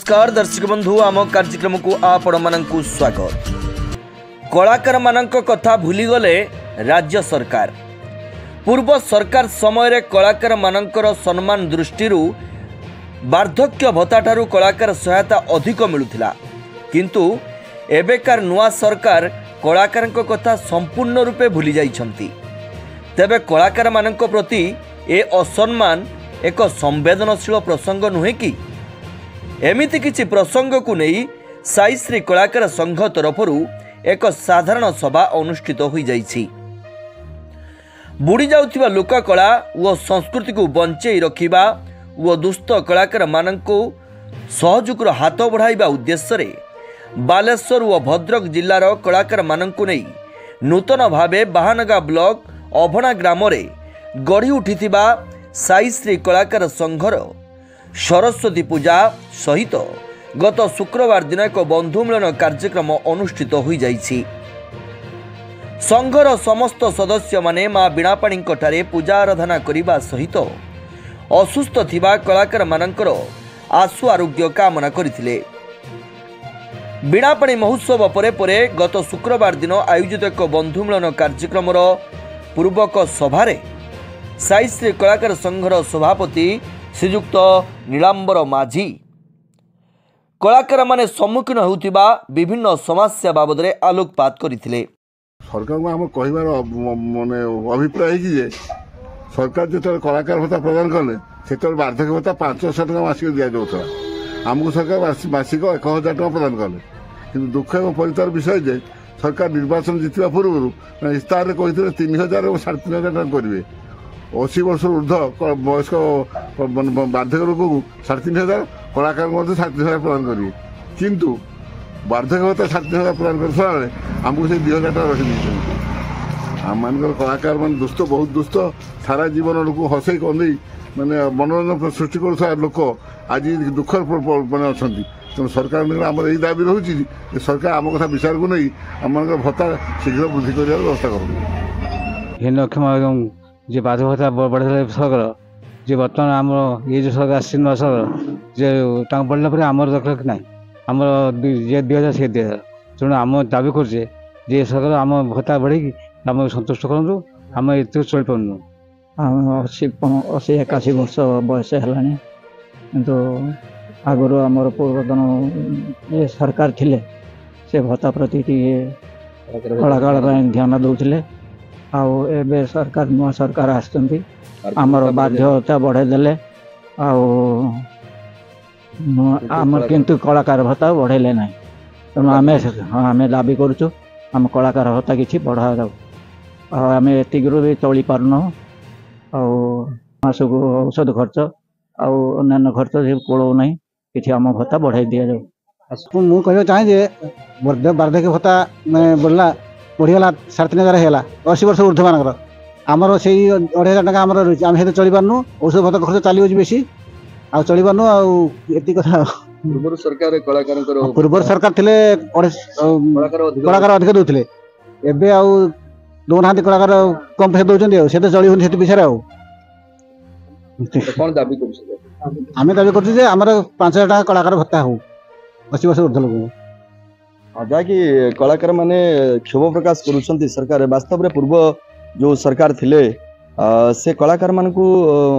नमस्कार दर्शक बंधु आम कार्यक्रम को आपण मानकु स्वागत। कलाकार मानक कथा भूलीगले राज्य सरकार। पूर्व सरकार समय कलाकार मानकर सम्मान दृष्टि वार्धक्य भत्ता ठारू कलाकार सहायता अधिक मिलुथिला, किंतु एबेकार नुआ सरकार कलाकार कथा संपूर्ण रूपे भूली जाइछंती। तेबे कलाकार मानक प्रति ए असम्मान एक संवेदनशील प्रसंग नुहे कि? एमिति किछि प्रसंग को नहीं साई श्री कलाकार संघ तरफ एक साधारण सभा अनुष्ठित हो जाइछि। बुड़ी जाउथिबा लोक कला व संस्कृति को बंचई रखिबा व दुष्ट कलाकार मानकु सहयोगर हाथ बढ़ाइबा उद्देश्य रे बालेश्वर व भद्रक जिल्लार कलाकार मानकु नहीं नूतन भावे बाहानगा ब्लॉक अभणा ग्राम रे गढ़ी उठिथिबा साई श्री कलाकार संघर सरस्वती पूजा सहित गत शुक्रवार दिन एक बंधु मिलन कार्यक्रम अनुष्ठित हो जाइछि। संघर समस्त सदस्य माने मां बीणापाणी ठारे पूजा आराधना करने सहित असुस्थ थिबा कलाकार मानकर आशु आरोग्य कामना करथिले। बीणापाणी महोत्सव परे परे गत शुक्रवार दिन आयोजित एक बंधु मिलन कार्यक्रम पूर्वक सभारे साई श्री कलाकार संघर सभापति श्रीयुक्त नीलांबर माझी कलाकार माने सम्मुखीन होउथिबा विभिन्न समस्या बाबद रे आलोकपात करथिले। सरकार को आम कहबार माने अभिप्राय है कि सरकार जो कलाकार भत्ता प्रदान कले से वार्धक्य भत्ता 500 टका मासिक दि जाऊला। आमको सरकार मासिक 1000 टका प्रदान कले, कि दुख एवं परितार विषय जे सरकार निर्वाचन जीतवा पूर्व इस्तार कहते 3000 और 3500 टका करेंगे। 80 वर्ष ऊर्ध वयस्क वार्धक्य लोक को 3500, कलाकार 3500 प्रदान करेंगे, किंतु वार्धक्य भत्ता 3500 प्रदान कर समय आमको से 2000 टका रखी। आम मान कलाकार मान दुष्ट बहुत दुष्ट सारा जीवन लोक हसई कंदे माने मनोरंजन सृष्टि कर लोक आज दुखर मैंने अच्छा। तेणु सरकार आम यही दाबी रही सरकार आम कथा विचार को नहीं आम भत्ता शीघ्र वृद्धि कर व्यवस्था कर जे बाध भत्ता बढ़े सरकार जे बर्तमान आम ये जो सरकार आसी नुआ सरकार जे बढ़ला पर आमर दरकार कि ना आम जे 2000 से 2000। तेणु आम दाबी करे जे सरकार आम भत्ता बढ़े आम सन्तुष्ट करूँ। आम ये चल पार्नु 80-81 वर्ष बयस है, किंतु आगुरी आमर पूर्वतन ये सरकार थिले से भत्ता प्रति कलाकार ध्यान दौले। आबे सरकार नुआ सरकार आसती आमर बाध्यता बढ़ेदेले आमर किंतु कलाकार भत्ता बढ़ेले ना। तेणु आम दाबी करुचु आम कलाकार भत्ता किसी बढ़ा जाऊ। आम एतिकरू भी चली पारन मासक औषध खर्च अन्य खर्च कोड़ो ना कि आम भत्ता बढ़ाई दि जाऊ। मुझे कहना चाहे वार्धक्य भत्ता मैं बढ़ला बढ़ीगला 3500 है 80 वर्ष ऊर्ध मानकर आमर से 2500 टका आम आम चली पार्नु। औषध भत्ता खर्च चलो बेसी आ चली पार्नु आती कथा। पूर्व सरकार थे कलाकार अधिक दौले एवं आउ दौना कलाकार कम पैसा दौरान से चली होनी से विषय आम दाबी कर 5000 टका कलाकार भत्ता हो 80 वर्ष ऊर्ध लोक जहाँकि कलाकार माने क्षोभ प्रकाश करुछंती सरकार वास्तव में पूर्व जो सरकार थिले से कलाकार मान को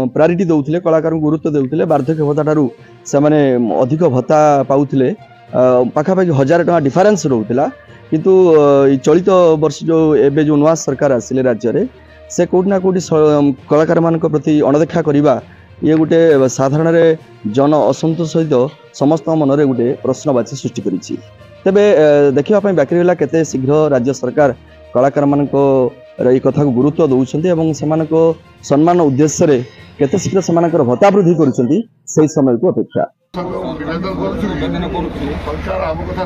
प्रायोरिटी दौले, कलाकार को गुरुत्व देउथिले। वार्धक्य भत्ता ठारू से माने अधिक भत्ता पाउथिले, पाखापाखि 1000 टका डिफरेंस रहउथिला। किंतु चलित वर्ष जो एबे जो नुआ सरकार आसिले राज्य रे से कोठी ना कोठी कलाकार मान प्रति अणदेखा करिबा ये गोटे साधारण रे जन असंतोष सहित समस्त मन रे गोटे प्रश्नवाची सृष्टि करिछि। तेबे देखा बाकी रहा केते शीघ्र राज्य सरकार कलाकार मान कथा को गुरुत्व दौरान और से सम्मान उद्देश्य रे केते शीघ्र से भत्ता वृद्धि करुछंती से समय को अपेक्षा। सरकार आम कथा